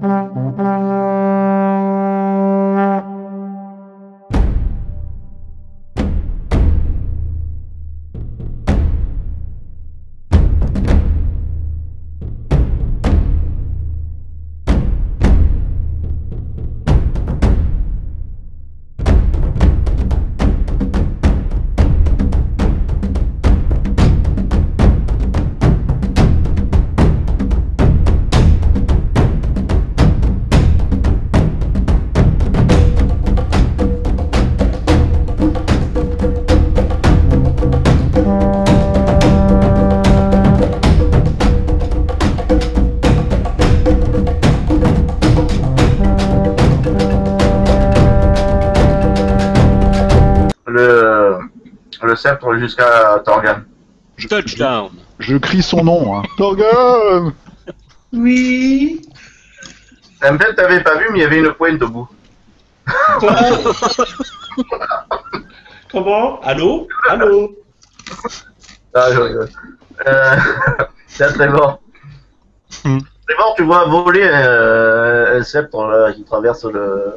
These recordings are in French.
Le sceptre jusqu'à Torgan. Touchdown. Je crie son nom, hein. Torgan! Oui. Peut-être t'avais pas vu, mais il y avait une pointe au bout. Comment? Allô? Allô? Ah, je rigole. C'est très bon. C'est bon, tu vois voler un sceptre là, qui traverse le...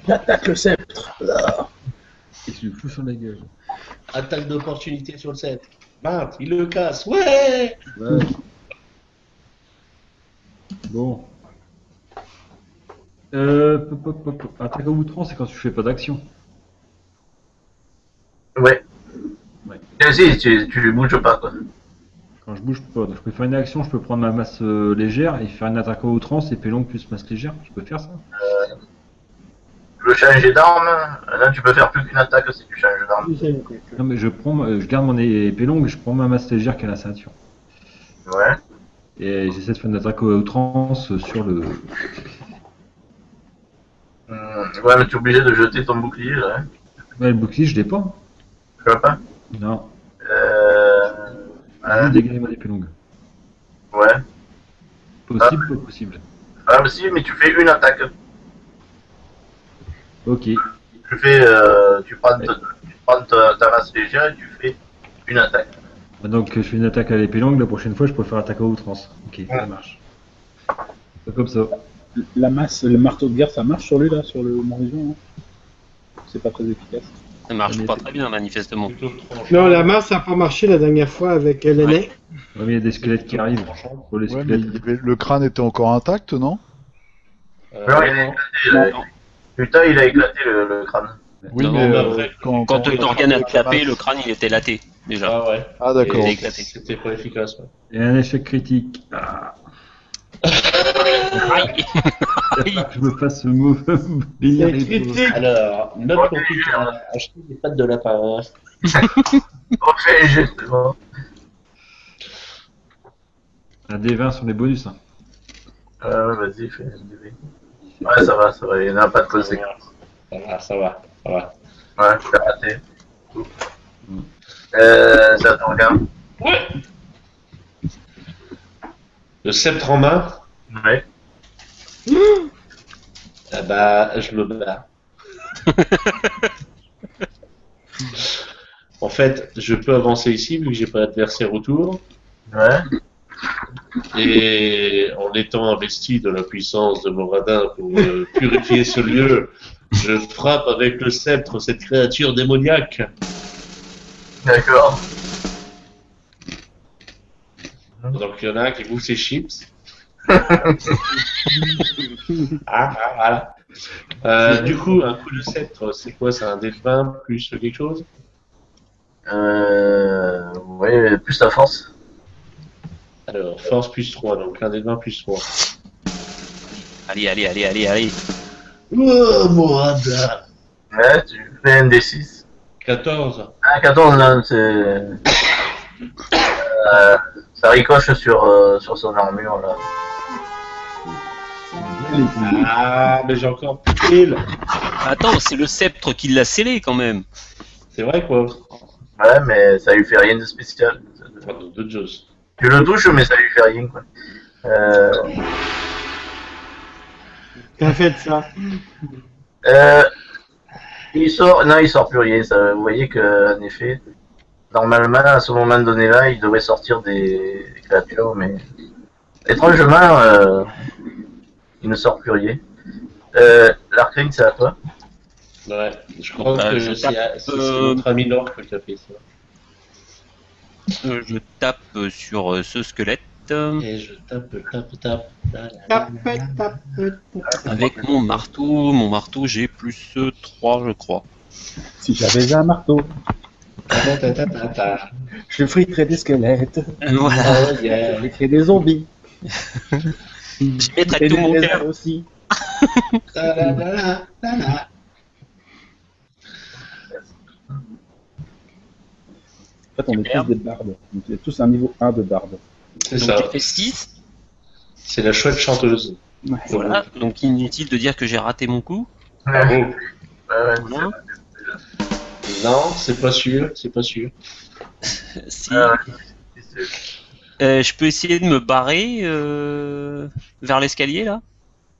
J'attaque le sceptre. Il se le fout sur la gueule. Attaque d'opportunité sur le set. Bam, il le casse. Ouais. Ouais. Bon. Attaque à outrance, c'est quand tu fais pas d'action. Ouais. Ouais. Et si, tu bouges pas, quoi. Quand je bouge pas, je peux faire une action, je peux prendre ma masse légère et faire une attaque à outrance, épée longue plus masse légère. Je peux faire ça. Tu veux changer d'arme. Là, tu peux faire plus qu'une attaque si tu changes d'arme. Non mais je garde mon épée longue et je prends ma masse légère qui est la ceinture. Ouais. Et j'essaie de faire une attaque à outrance sur le... Ouais, mais tu es obligé de jeter ton bouclier, là. Hein. Ouais, le bouclier, je l'ai pas. Tu vois pas? Non. Ouais. Dégager mon épée longue. Ouais. Possible, pas possible. Ah, mais si, mais tu fais une attaque. Ok. Tu fais, tu prends ta masse légère et tu fais une attaque. Donc je fais une attaque à l'épée longue, la prochaine fois je peux faire attaque à outrance. Ok, ça marche. C'est comme ça. La masse, le marteau de guerre, ça marche sur lui là, sur le Morison, hein. C'est pas très efficace. Ça marche pas très bien, manifestement. Non, la masse n'a pas marché la dernière fois avec Lenné. Ouais, mais il y a des squelettes qui arrivent. Pour les Ouais, mais squelettes. le crâne était encore intact, non? Ouais, putain, il a éclaté le crâne. Oui, Non, mais mais après, Quand Torgan a tapé, le crâne il était laté, déjà. Ah ouais. Ah d'accord. Il a éclaté. C'était pas efficace. Ouais. Et un échec critique. Ah. Aïe. Je me fasse ce mot. C'est critique. Alors, note pour qui a acheté des pattes de lapin. On fait un jet, c'est bon. Un D20 sur les bonus. Hein. Ouais, vas-y, fais un DV. Ouais, ça va, il n'y en a pas de conséquences. Ça va. Ouais, je t'ai raté. C'est à ton gars. Ouais. Le sceptre en main. Ouais. Ah bah, je me bats. En fait, je peux avancer ici vu que j'ai pas d'adversaire autour. Ouais. Et en étant investi de la puissance de Moradin pour purifier ce lieu, je frappe avec le sceptre cette créature démoniaque. D'accord. Donc il y en a un qui bouffe ses chips. Voilà. Du coup, un coup de sceptre, c'est quoi? C'est un dé de 20 plus quelque chose? Ouais, plus ta force. Alors, force plus 3, donc un dé de 20 plus 3. Allez. Oh, Moradin! Ouais, tu fais un D6. 14. Ah, 14, là, c'est... ça ricoche sur son armure, là. Ah, mais j'ai encore plus pile. Attends, c'est le sceptre qui l'a scellé quand même. C'est vrai quoi? Ouais, mais ça lui fait rien de spécial. Pardon, d'autres choses. Tu le touches, mais ça lui fait rien, quoi. Qu'a fait ça? Il sort... Non, il sort plus rien, ça. Vous voyez qu'en effet... normalement, à ce moment donné-là, il devrait sortir des créatures, mais étrangement, il ne sort plus rien. L'arcane, c'est à toi. Ouais, je crois que je c'est tape, notre ami Lord qui a fait ça. Je tape sur ce squelette Et je tape. avec mon marteau. Mon marteau, j'ai plus 3, je crois. Si j'avais un marteau, je friterais des squelettes. Voilà. Oh yeah. Je friterais des zombies. J'y mettrai Et tout des mon lézards cœur. aussi. En fait, on est Super. tous des bardes. Donc, il y a tous un niveau 1 de barde. C'est Donc ça. j'ai fait 6. C'est la chouette chanteuse. Ouais. Voilà. Donc inutile de dire que j'ai raté mon coup. Bravo. Ouais, Voilà. Non, c'est pas sûr. Si. c'est- Je peux essayer de me barrer vers l'escalier là,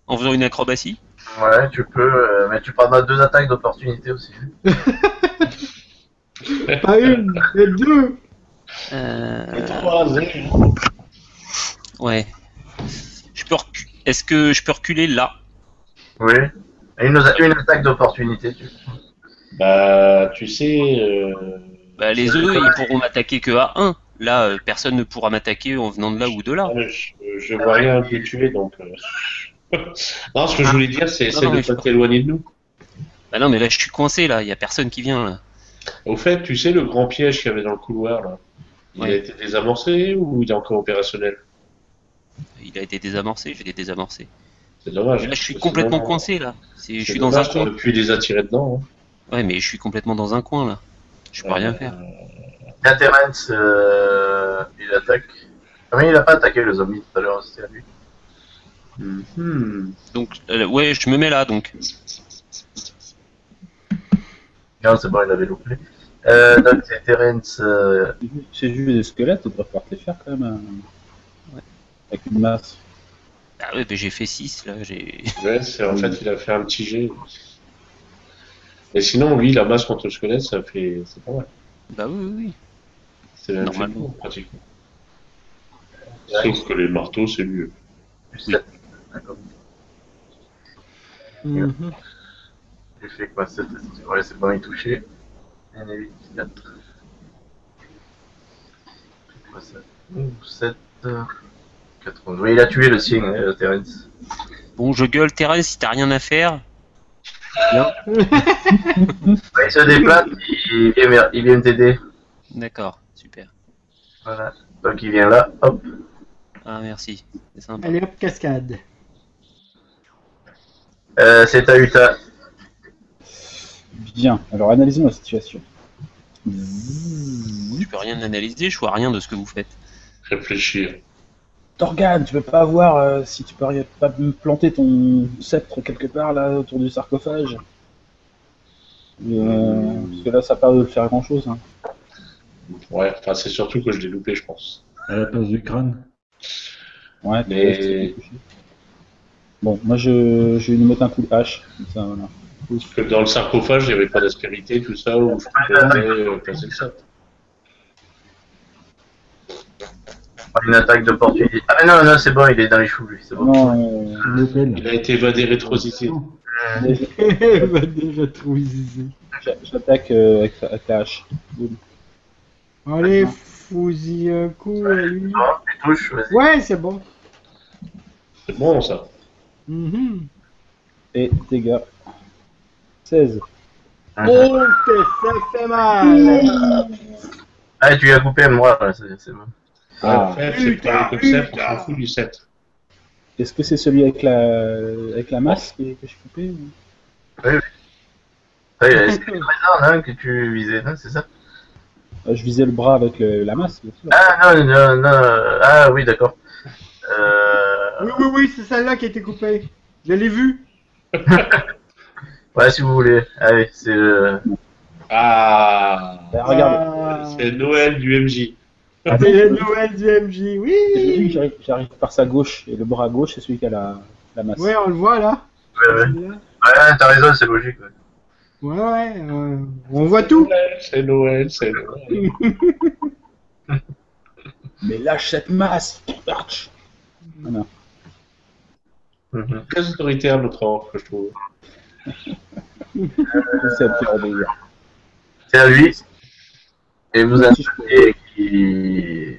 en faisant une acrobatie. Ouais, tu peux, mais tu prendras 2 attaques d'opportunité aussi. Pas une, mais deux. Ouais. Est-ce que je peux reculer là? Oui. Et une attaque d'opportunité. Bah, tu sais. Bah, les œufs, ils pourront m'attaquer que à 1. Là, personne ne pourra m'attaquer en venant de là ou de là. Je vois rien te tuer donc. Non, ce que je voulais dire, c'est essayer Non, de mais pas t'éloigner de nous. Bah non, mais là, je suis coincé là. Il y a personne qui vient là. Au fait, tu sais le grand piège qu'il y avait dans le couloir là, il a Ouais. été désamorcé ou il est encore opérationnel? Il a été désamorcé. Je l'ai désamorcé. C'est dommage. Là, je suis C'est complètement dommage. coincé là. Je C'est suis dans un dommage, coin. t'aurais pu les attirer dedans. Ouais, mais je suis complètement dans un coin là. Je peux rien faire. Il y a Terence, il attaque. Ah, mais il a pas attaqué le zombie tout à l'heure, c'était à lui. Donc, ouais, je me mets là donc. Non, c'est bon, il avait loupé. Donc c'est Terence. J'ai vu des squelettes, on devrait pouvoir te les faire quand même. Ouais. Avec une masse. Ah ouais, mais j'ai fait 6 là. J'ai. Ouais, en fait, il a fait un petit jet. Et sinon, lui, la masse contre le squelette, c'est pas mal. Bah oui, oui, oui. C'est même Normalement. fait pour, pratiquement. Sauf que les marteaux, c'est mieux. Plus Oui. 7. D'accord. Mhm. J'ai fait quoi 7. Ouais, c'est bon, il touchait. 1 et 8, 4. C'est quoi ça 7. 4. Oui, il a tué le sien, Terence. Bon, je gueule, Thérèse, si t'as rien à faire. Ouais, il se déplace, il vient t'aider. D'accord, super. Voilà. Donc il vient là, hop. Ah, merci. C'est sympa. Allez hop, cascade. C'est à Utah. Bien, alors analysons la situation. Je peux rien analyser, je vois rien de ce que vous faites. Réfléchir. Torgan, tu peux pas voir si tu peux pas me planter ton sceptre quelque part là autour du sarcophage? Parce que là ça part de faire grand chose. Hein. Ouais, enfin, c'est surtout que je l'ai loupé, je pense. À la place du crâne. Ouais, Mais- Bon, moi je vais lui mettre un coup de hache. Comme ça, voilà. Parce que dans le sarcophage, il n'y avait pas d'aspérité, tout ça, où je pouvais placer le sceptre. Une attaque d'opportunité. Ah mais non, non, c'est bon, il est dans les choux lui, c'est bon. Non, L'hôtel. Il a été évadé rétrosité. Il va déjà trop zizi. j'attaque avec la hache. Boum. Allez, fous-y un coup à lui. Bon, tu touches, vas-y. Ouais, c'est bon. C'est bon, ça. Mhm. Et dégâts. 16. Oh, que ça fait mal. Ah, tu lui as coupé moi, ouais, c'est bon. Ah. En fait, c'est pas le sceptre, on s'en fout du sceptre. Est-ce que c'est celui avec la masse que j'ai coupé ou... Ouais, c'est le trésor, hein, que tu visais, non, c'est ça? Je visais le bras avec la masse, bien sûr. Ah non, non, non, ah oui, d'accord. Oui, oui, oui, c'est celle-là qui a été coupée. Je l'ai vue. Ouais, si vous voulez. Allez, c'est Ah, Regarde, Ah, c'est Noël du MJ. c'est le Noël du MJ, oui. j'ai vu que j'arrive par sa gauche, et le bras gauche, c'est celui qui a la masse. Ouais, on le voit là. Ouais, ouais. Ouais, t'as raison, c'est logique. Ouais. Ouais, on voit tout. C'est Noël, c'est Noël. Mais lâche cette masse. Arch. Voilà. Très autoritaire notre orque, je trouve. C'est à faire obéir. C'est à lui. Et vous indiquez qu'il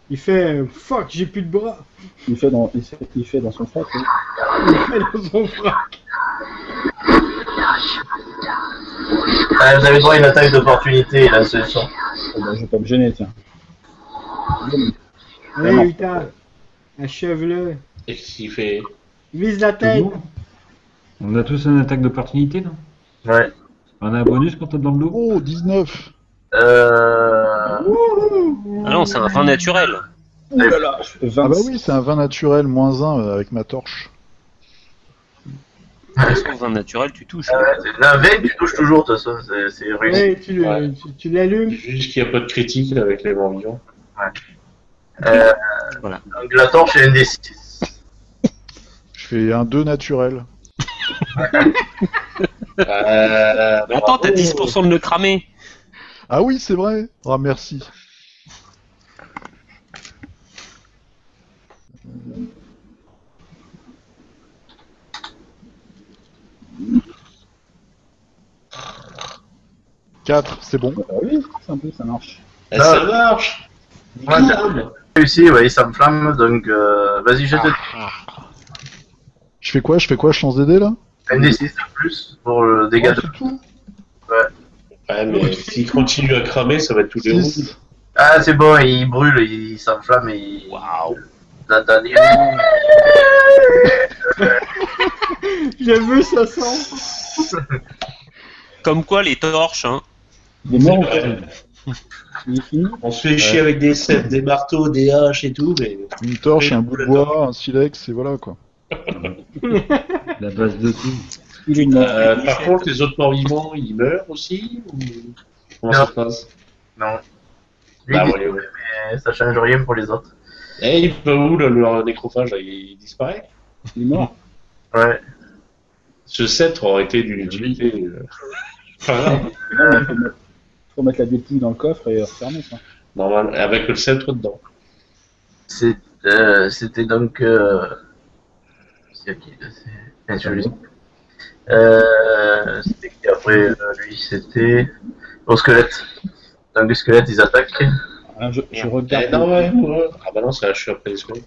Il fait fuck, j'ai plus de bras. Il fait dans son frac. Oui. Il fait dans son frac. vous avez droit à une attaque d'opportunité, là, c'est ça. Oh, bah, je vais pas me gêner, tiens. Allez, putain. Achève-le. Et qu'est-ce qu'il fait? Vise la tête. On a tous une attaque d'opportunité, non? Ouais. On a un bonus quand t'as dans le dos? Oh, 19. Ah non, c'est un vin naturel. Oh là là, je fais 20. Ah bah oui, c'est un vin naturel -1 avec ma torche. Est-ce qu'un vin naturel, tu touches? La veine, tu touches toujours, de toute façon, c'est réussi. Ouais, tu l'allumes. Juste qu'il n'y a pas de critique avec les morts vivants. Voilà. Donc la torche est un des 6. Je fais un 2 naturel. Mais attends, t'as 10% de le cramer. Ah oui, c'est vrai. Ah, merci. Quatre, c'est bon. Ah oui, c'est un peu, ça marche. Ça marche. Ouais, t'as réussi, ouais, ça me flamme, donc vas-y, je te Je fais quoi? Je lance des dés là? un des 6 de plus pour le dégât de... C'est tout. Ouais, mais s'il continue à cramer, ça va être tous les roues. 6. Ah, c'est bon, il brûle, il s'enflamme et il... Waouh. Je veux ça sent. Comme quoi, les torches, hein. Il est mort ou pas? Il est fini? On se fait chier avec des sceptres, des marteaux, des haches et tout, mais... Une torche, un bout de bois, un silex, et voilà quoi. La base de tout. Il est mort. Par contre, les autres morts vivants, ils meurent aussi ou... Comment ça se passe? Non. Lui, Bah il ouais, ouais. mais ça change rien pour les autres. Eh, il va où, le nécrophage, là, il disparaît? Il est mort. Ouais. Ce sceptre aurait été d'une utilité... Enfin, Non, mais faut mettre la dépouille dans le coffre et refermer ça. normal, avec le sceptre dedans. C'était donc... C'est qui? C'est celui c'était qui après lui? C'était... Au squelette. Donc les squelettes, ils attaquent. Alors, je Eh, regarde. non, ouais. Ah bah non, ça, je suis après les squelettes.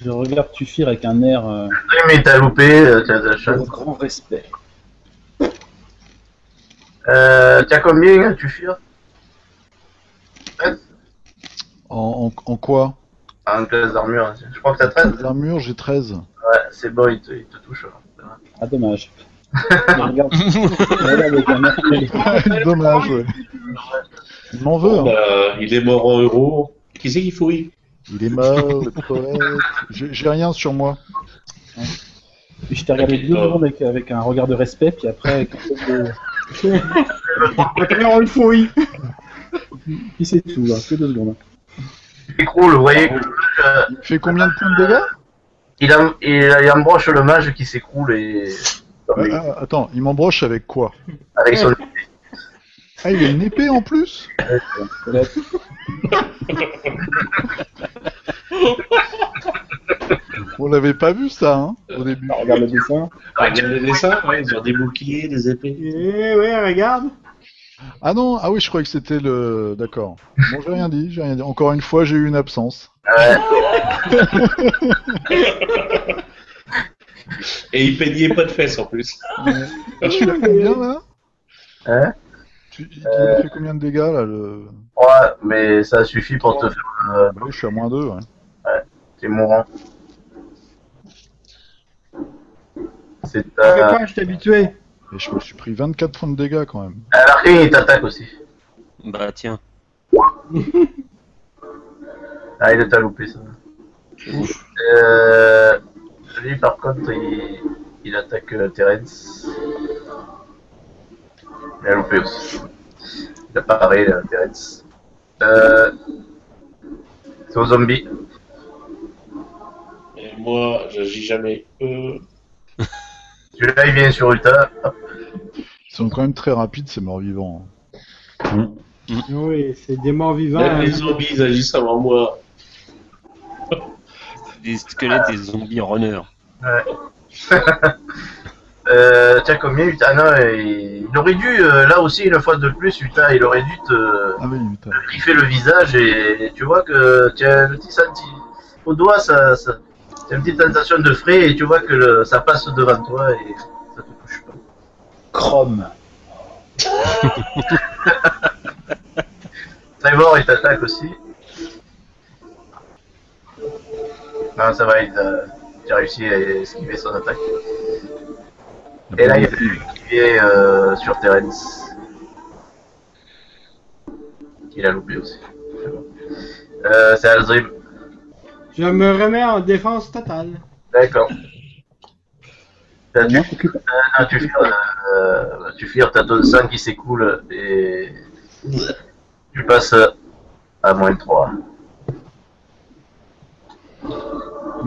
Je regarde Tufir avec un air Oui, mais t'as loupé, t'as de la de chance. grand respect. T'as combien, tu fires? En quoi? En classe d'armure, je crois que t'as 13. L'armure, j'ai 13. Ouais, c'est bon, il te touche. Là. Ah, dommage. Je regarde avec un air. Dommage, ouais. Il m'en veut, hein. Il est mort en euros. Qui c'est qui fouille? Il est mort, le poète. J'ai rien sur moi. Puis je t'ai regardé 2 secondes avec un regard de respect, puis après, avec un peu de... Après, on le fouille. Puis c'est tout, hein, que 2 secondes. Il s'écroule, vous voyez, Il fait combien de points de dégâts? il embroche le mage qui s'écroule et... Attends, il m'embroche avec quoi? avec son... Ah, il a une épée en plus? On l'avait pas vu ça, hein, au début. Regarde le dessin. Regarde les dessins, ouais, ils ont des boucliers, des épées. Eh ouais, regarde. Ah non, ah oui, je croyais que c'était le... D'accord. Bon, j'ai rien dit. Encore une fois, j'ai eu une absence. Ouais. Et il peignait pas de fesses en plus. Je suis à combien, là? Hein? Il a fait combien de dégâts, là, le... Ouais, mais ça suffit pour te faire... Bah oui, je suis à -2, ouais. t'es mourant. C'est T'inquiète pas, je t'ai habitué. Et je me suis pris 24 points de dégâts, quand même. L'arcane, il t'attaque aussi. Bah tiens. Ah, il t'a loupé, ça. Lui, par contre, il attaque Terence. Il a loupé aussi. Il a paré, Terence. C'est aux zombies. Et moi, j'agis jamais. Celui-là, il vient sur Utah. Hop. Ils sont quand même très rapides, ces morts-vivants. Oui, c'est des morts vivants. Même les zombies ils agissent avant moi. Des squelettes, des zombies runners. Ouais. Tiens, combien Utah? Non, il aurait dû, là aussi, une fois de plus, Utah, il aurait dû Ah oui, putain. te griffer le visage et tu vois que tu as un petit senti au doigt, c'est une petite sensation de frais et tu vois que ça passe devant toi et ça te touche pas. Chrome. Trevor, il t'attaque aussi. Non, ça va, il a réussi à esquiver son attaque. Et là, il y a celui qui vient sur Terence. Il a loupé aussi. C'est bon. C'est Alzrim. Je me remets en défense totale. D'accord. Moi, t'occupes. Tu fires, t'as ton sang qui s'écoule et tu passes à -3.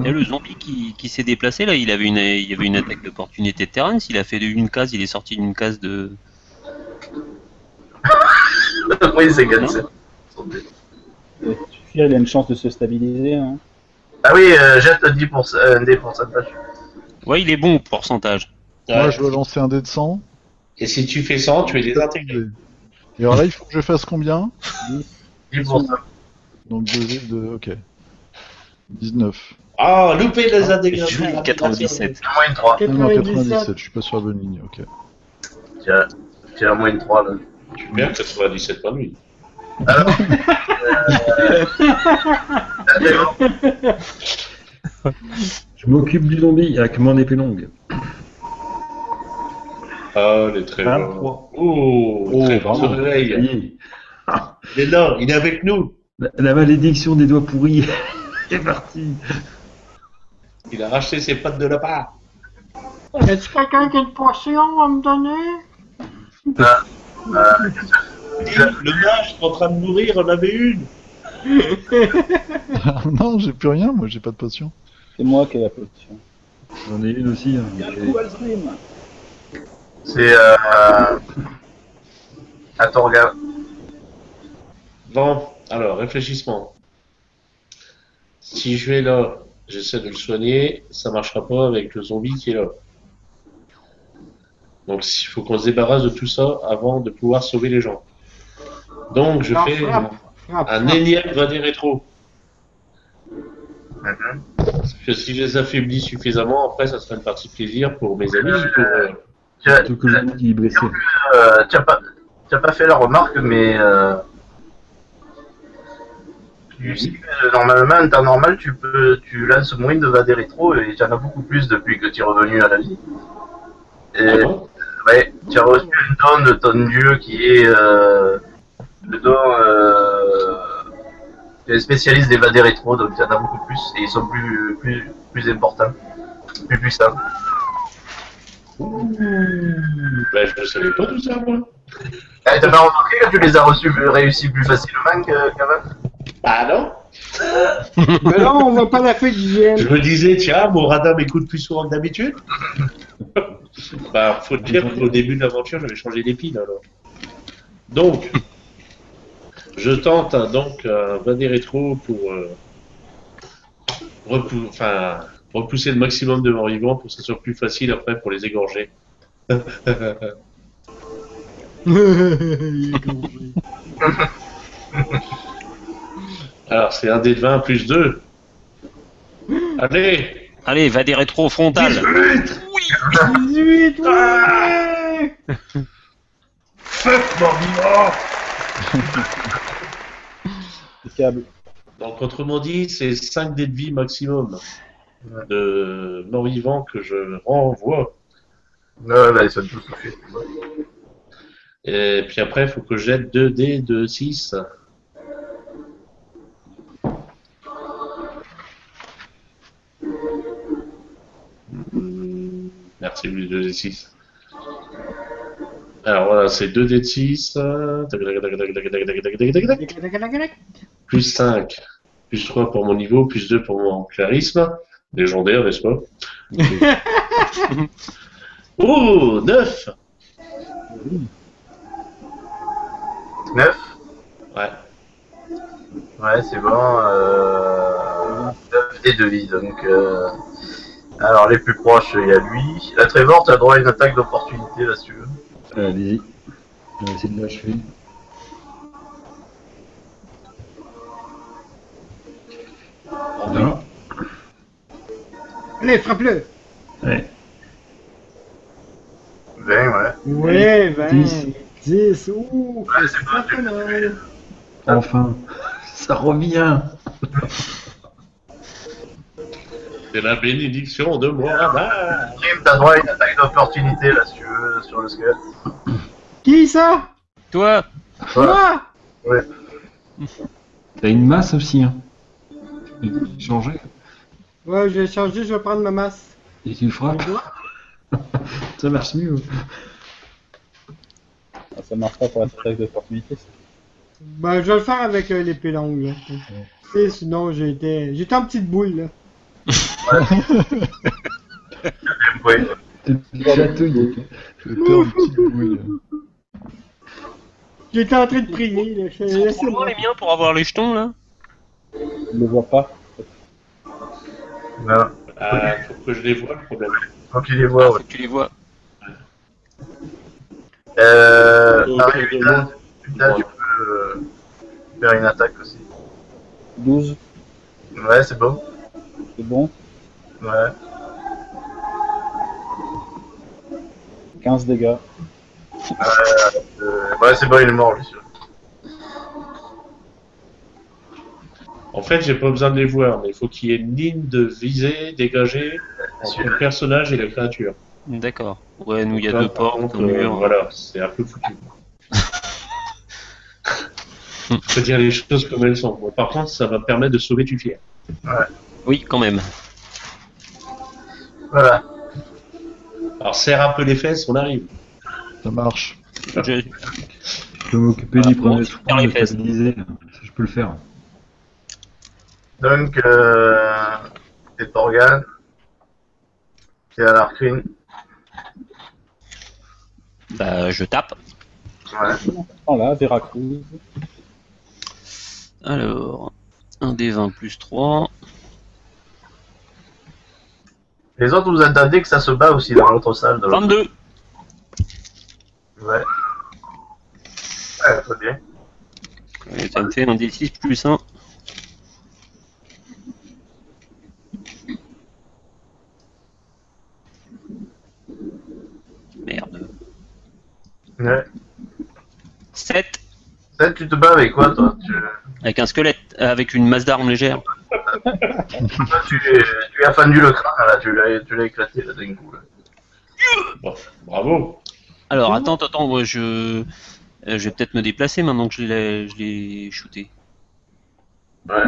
Et le zombie qui s'est déplacé là, il y avait une attaque d'opportunité de Terrence, il a fait une case, il est sorti d'une case de. Oui, c'est Gansel. Il a une chance de se stabiliser. Hein. Ah oui, jette 10%, un dé pourcentage. Ouais, il est bon au pourcentage. Moi, je dois lancer un dé de 100. Et si tu fais 100, tu es désintégré. Et alors là, il faut que je fasse combien 10%. Donc, ok. 19. Ah, loupé les Je intégrations. suis 97. -3. Ah non, 97. 97, je suis pas sur la bonne ligne, ok. Tu as -3 là. Tu perds 97 points de vie. Alors, Je m'occupe du zombie avec mon épée longue. Ah, les très 23. Oh, très bon. Se Ça réveille. y est. Il est là, il est avec nous. La malédiction des doigts pourris est partie. Il a racheté ses pattes de lapin. Est-ce quelqu'un qui a une potion à me donner? Le mage est en train de mourir, on avait une. Non, j'ai plus rien, moi, j'ai pas de potion. C'est moi qui ai la potion. J'en ai une aussi. Hein. Il y a un coup Alzrim. c'est attends, regarde. Bon, alors, réfléchissement. Si je vais là, j'essaie de le soigner, ça marchera pas avec le zombie qui est là. Donc, il faut qu'on se débarrasse de tout ça avant de pouvoir sauver les gens. Donc, je Alors, fais frappe, un frappe. énième Vadé rétro. Mhm. Parce que si je les affaiblis suffisamment, après, ça sera une partie de plaisir pour mes amis. Pour, Tu as, Surtout que le zombie il est blessé. tu as pas fait la remarque, mais tu sais que normalement, en temps normal, tu lances moins de Vadé rétro et tu en as beaucoup plus depuis que tu es revenu à la vie. Et, Ah bon ouais, tu as reçu un don de ton dieu qui est le don qui est spécialiste des Vadé rétro, donc tu en as beaucoup plus et ils sont plus importants, plus puissants. Ben, je ne savais pas tout ça, moi. Ah, t'as pas remarqué que tu les as réussi plus facilement qu'avant? Ah non. Mais non, on va pas la fête d'hygiène. Je me disais, tiens, mon radar m'écoute plus souvent que d'habitude. Bah, faut te dire qu'au début de l'aventure, j'avais changé les piles, alors. Donc, je tente donc un Vadé rétro pour repousser le maximum de morts vivants pour que ce soit plus facile après pour les égorger. Alors, c'est un dé de 20 plus 2. Allez. Allez, va des rétro frontales. 18, ouais. Fuck, mort vivant. Impeccable. Donc, autrement dit, c'est 5 dés de vie maximum de morts vivants que je renvoie. Ouais, bah, ils sont tous touchés. Et puis après, il faut que je jette 2 dés de 6. Merci, lui, 2 dés de 6. Alors voilà, c'est 2 dés de 6. Plus 5. Plus 3 pour mon niveau, plus 2 pour mon charisme. Légendaire, n'est-ce pas? Oh, 9. 9. Ouais. Ouais, c'est bon. 9 et 2 vies, donc... Alors, les plus proches, il y a lui. La Trevor, tu as droit à une attaque d'opportunité, là, si tu veux. Allez-y. On va essayer de l'achever. Voilà. Allez, frappe-le. Ouais. 20, ouais. Ouais, 20. 10. 10. Ouh, Ouais, c'est pas pas mal. Enfin. Ça revient. C'est la bénédiction de Moradin. Trim, t'as droit à une attaque d'opportunité, là, si tu veux, sur le squelette. Qui ça? Toi, Moi? T'as une masse aussi, hein. Tu peux changer. Ouais, je vais changer, je vais prendre ma masse. Et tu le frappes. Ça marche mieux. Ah, ça marche pas pour l'attaque d'opportunité. Ça. Bah, je vais le faire avec l'épée longue, là. Et sinon, j'étais en petite boule, là. Ouais. T'es chatouille. Je vais faire une petite bouille. J'étais en train de prier, là. ils sont trop loin les miens pour avoir les jetons là. Je le vois pas. Non. Faut que je les vois, le problème. Faut qu'il les voit, Faut ouais. que tu les vois. Pareil, Autour de moi. putain, tu peux faire une attaque aussi. 12, Ouais, c'est bon. c'est bon. Ouais. 15 dégâts. Ouais, c'est bon, il est mort, lui. En fait, j'ai pas besoin de les voir, mais il faut qu'il y ait une ligne de visée dégagée entre le personnage et la créature. D'accord. Ouais, nous il y a Là, deux par portes contre, au mur. voilà, c'est un peu foutu. Faut dire les choses comme elles sont. Bon, par contre, ça va permettre de sauver Tufier. Oui, quand même. Voilà. Alors, serre un peu les fesses, on arrive. Ça marche. Je- Je peux m'occuper du premier serre soin, les de fesses. stabiliser. Ça, je peux le faire. Donc, c'est Torgan. C'est à l'Arcune. Bah, je tape. Ouais. Voilà, Veracruz. Alors, 1 des 20 plus 3. Les autres, vous attendez que ça se bat aussi dans l'autre salle. De l'autre. 22. Ouais. Ouais, très bien. Et ça me fait un D6 plus 1. Merde. Ouais. 7. Ça, tu te bats avec quoi, toi? Avec un squelette, avec une masse d'armes légère. Toi, tu lui as fendu le crâne, là. Tu l'as éclaté, là, d'un coup. Là. Bon, bravo. Alors, attends, moi je vais peut-être me déplacer maintenant que je l'ai shooté. Ouais.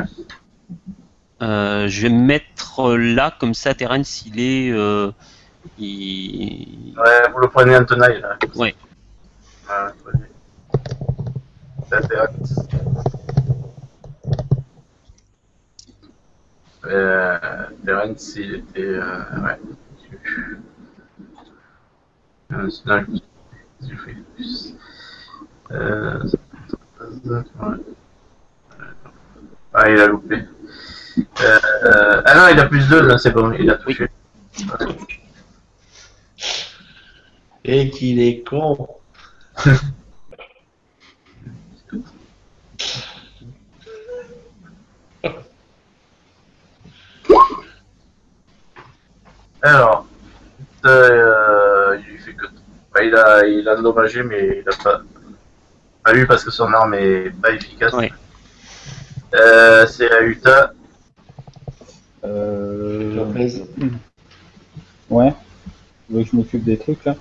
Je vais me mettre là, comme ça, Terence, il est... Ouais, vous le prenez en tenaille, là. Ouais. Ouais, très bien. Ça intéresse. Terence, il était... ouais. Sinon, j'ai fait plus. Ouais. Ah, il a loupé. Ah non, il a plus 2, là, c'est bon, il a touché. Et qu'il est con. Alors, il lui fait que... Bah, il a endommagé, mais il a pas lui parce que son arme est pas efficace. Ouais. C'est à Utah. Ouais. Tu veux que je m'occupe des trucs là?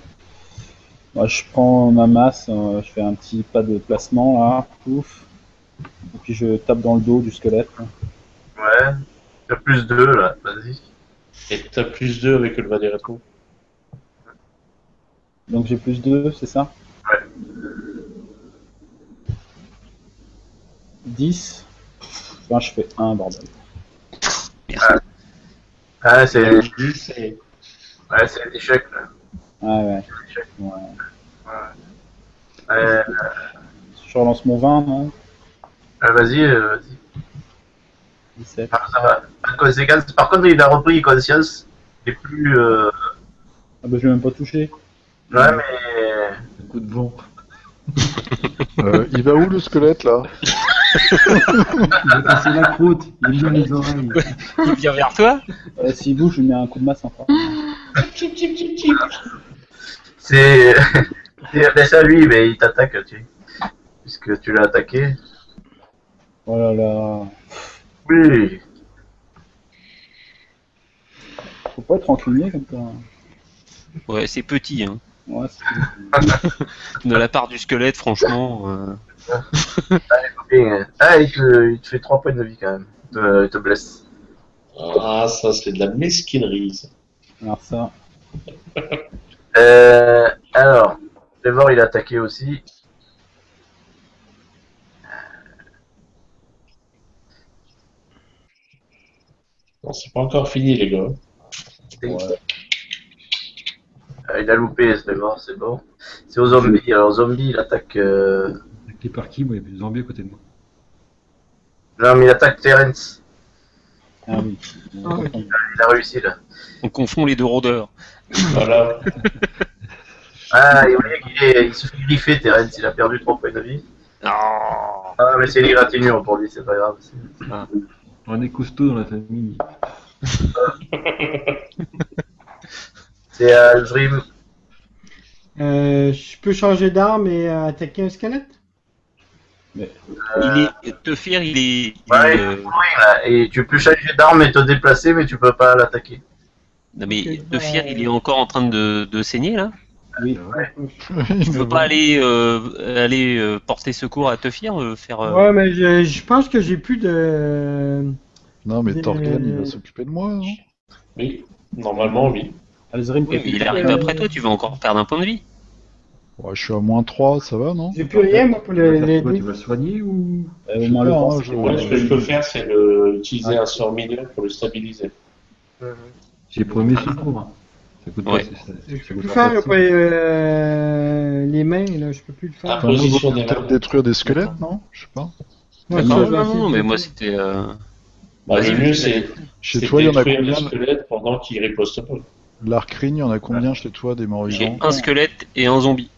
Moi, je prends ma masse, je fais un petit pas de placement là, pouf. Et puis je tape dans le dos du squelette. Là. Ouais. T'as plus 2 là, vas-y. Et t'as plus 2 avec le Vadet Rétro. Donc j'ai plus 2, c'est ça? Ouais. 10. Enfin, je fais 1, bordel. Ah, c'est... Juste, c'est- Ouais, c'est un échec là. Ouais. Euh, Je relance mon 20, non vas-y, vas-y. 17. Ah, ça va. Pas de conséquences. Par contre, il a repris conscience. Il est plus. Ah bah je l'ai même pas touché. Ouais, mais. Un coup de vent. Il va où le squelette là? Il va casser la croûte, il me donne les oreilles. Il vient vers toi. S'il bouge, je lui mets un coup de masse encore. C'est. C'est à lui, mais il t'attaque, puisque tu l'as attaqué. Oh là là. Oui. Faut pas être rancunier comme ça. Ouais, c'est petit, hein. Ouais, De la part du squelette, franchement. Ah, il te fait 3 points de vie quand même. Il te blesse. Ah, ça, c'est de la mesquinerie, ça. Alors ça. Alors, Trevor, il a attaqué aussi. Non, c'est pas encore fini, les gars. Ouais. Il a loupé, Trevor, c'est bon. C'est aux zombies. Alors, zombie, il attaque. Avec les par qui, moi, il y a plus de zombies à côté de moi. Non, mais il attaque Terence. Ah oui. Ah, ok. Il a réussi là. On confond les deux rôdeurs. Voilà. Ah, et vous voyez il se fait griffer, Terence. Il a perdu 3 points de vie. Ah. Ah, mais c'est l'égratignure pour lui, c'est pas grave. On est costaud dans la famille. C'est Dream. Je peux changer d'arme et attaquer un squelette? Il est. Tefir, il est. Ouais, là. Et tu peux changer d'arme et te déplacer, mais tu peux pas l'attaquer. Non, mais Ok, Tefir, il est encore en train de saigner, là. Oui. Tu peux pas aller porter secours à Tefir, faire. Ouais, mais je pense que j'ai plus de. Non, mais Des- Torgan, il va s'occuper de moi, non? Oui, normalement, oui. Alzrim, Oui, mais il arrive après toi, tu vas encore perdre un point de vie. Ouais, je suis à moins 3, ça va, non? J'ai plus rien, moi, pour Tu vas faire l'aider. quoi, tu vas le soigner ou... Je sais non, le pas, vent, hein, c'est- Moi, ce que je peux faire, c'est utiliser un sort mineur pour le stabiliser. J'ai premier secours. Hein. Ça coûte Ouais. pas, ça Je coûte peux plus pas faire facile. les mains, là, je peux plus le faire. Ah, Enfin, moi, position vous des peut-être mains. détruire des squelettes, non? Je sais pas. Ouais, D'accord. ça, je vais Non, essayer non, de mais faire. moi c'était. Bah, Vas-y, le mieux, c'est Chez c'est toi, il y en a détruire le combien? squelette pendant qu'il riposte pas. L'arcrigne, il y en a combien chez toi des morts J'ai vivants? un squelette et un zombie.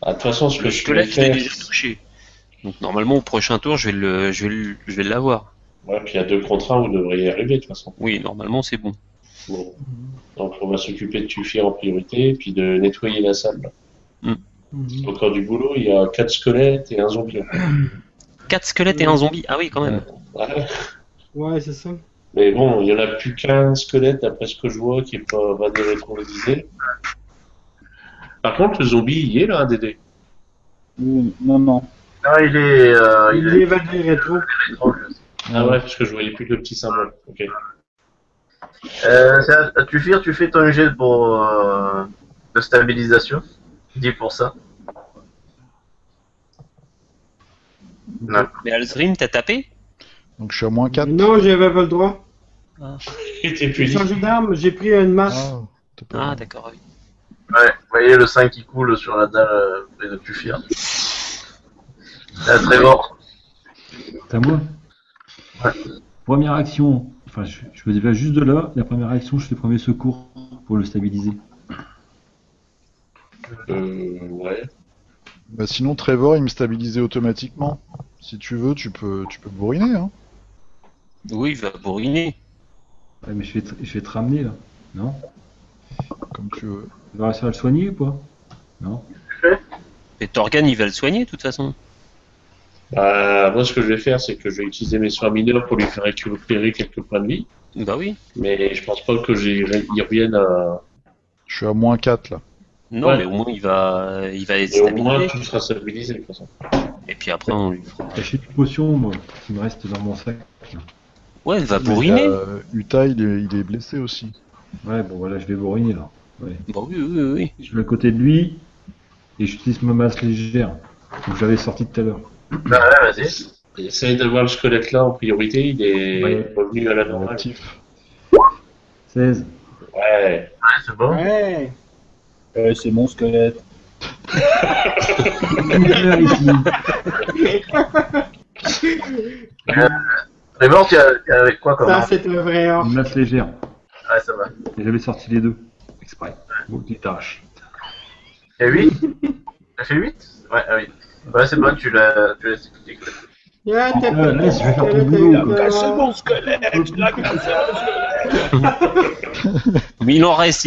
Ah, de toute façon, ce que Le je vais squelette, je l'ai faire, déjà touché. Donc normalement, au prochain tour, je vais l'avoir. ouais, puis il y a 2 contre 1, vous devriez y arriver de toute façon. Oui, normalement, c'est bon. Bon. Donc on va s'occuper de Tufir en priorité, puis de nettoyer la salle. Mhm. Encore du boulot, il y a 4 squelettes et un zombie. 4 squelettes et un zombie. Ah oui, quand même. Ouais. Ouais, c'est ça. Mais bon, il y en a plus qu'un squelette, d'après ce que je vois, qui est pas va des rétrovisés. Par contre, le zombie, il est là, un DD. Oui, non, non. Non, il est. Il est évalué rétro. Ah ouais, parce que je voyais plus le petit symbole. Ok. Tu fais ton jet pour de stabilisation. Dis pour ça. Non. Mais Alzrim, t'as tapé? Donc je suis à moins 4. Non, j'avais pas le droit. Il était J'ai plus changé d'arme, j'ai pris une masse. Ah, t'as pas- Ah, d'accord, oui. Ouais, vous voyez le sang qui coule sur la dalle près de Tufir. Très bon. C'est à moi. Ouais. Première action. Enfin, je me vais juste de là. La première action, je fais premier secours pour le stabiliser. Ouais. Bah sinon, Trevor, il me stabilisait automatiquement. Si tu veux, tu peux bourriner, hein. Oui, il va bourriner. Ouais, mais je vais te ramener là. Non? Comme tu veux. Tu vas réussir à le soigner ou pas? Non? Et Torgan, il va le soigner, de toute façon. Bah, moi, ce que je vais faire, c'est que je vais utiliser mes soins mineurs pour lui faire récupérer quelques points de vie. Bah oui. Mais je pense pas que il revienne à. Je suis à moins 4 là. Non, Ouais. mais au moins, il va être Et au moins, stabilisé. tout sera stabilisé de toute façon. Et puis après, on lui fera. J'ai une potion, moi, qui me reste dans mon sac. Ouais, elle va bourriner. Uta, il est blessé aussi. Ouais, bon, voilà, je vais bourriner là. Ouais. Bah oui, oui, oui. Je vais à côté de lui et j'utilise ma masse légère. Donc j'avais sorti tout à l'heure. Bah ouais, vas-y. Essaye d'avoir le squelette là en priorité, il est Ouais. revenu à la normale. Actif. 16. Ouais. Ouais, c'est bon. Ouais. C'est mon squelette. Trevor, tu es avec quoi comme Ça, arme? c'est un vrai or. Une masse légère. Ouais, ça va. Et j'avais sorti les deux. Exprès. Bon, tu t'arraches. Et 8? T'as fait 8? Ouais, ah oui. Ouais, c'est bon, tu l'as exécuté. Yeah, t'es laisse, je vais faire ton boulot. Mais il en reste,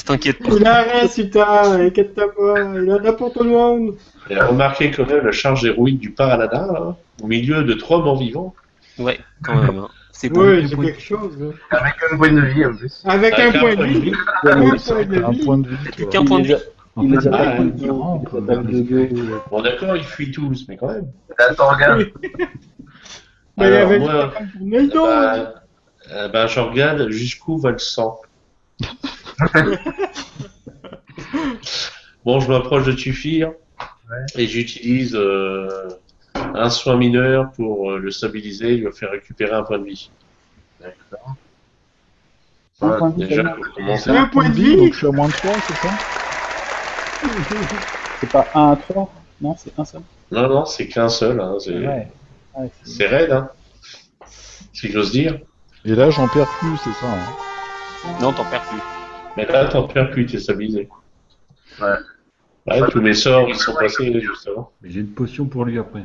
t'inquiète pas. Il arrête, putain, inquiète-toi pas, il en a pour tout le monde. Il a remarqué quand même la charge héroïque du Paladin, là, au milieu de 3 morts vivants. Ouais, quand même. Hein. C'est bon. Oui, c'est quelque chose. Hein. Avec un point de vie en plus. Avec un point de vie. Un point de vie. toi. Qu'un point de vue. Il les fait, attaque ah, de dos, il les attaque de dos. Bon, d'accord, ils fuient tous, mais quand même. Attends, regarde. Mais il Alors, avait moi, dit comme pour Nelson. je regarde jusqu'où va le sang. Bon, je m'approche de Tufir et j'utilise un soin mineur pour le stabiliser et lui faire récupérer un point de vie. D'accord. Un point de vie, Déjà, ça pour commencer. Un point de vie. Donc je suis à moins de 3, c'est ça? C'est pas 1 à 3? Non, c'est un seul. Non, non, c'est qu'un seul. Hein, Ouais. Ouais, c'est raide, hein. Si j'ose dire. Et là, j'en perds plus, c'est ça. Hein. Non, t'en perds plus. Mais là, t'en perds plus, t'es stabilisé. Ouais. Ouais, tous mes sorts, ils sont passés justement. Mais j'ai une potion pour lui après.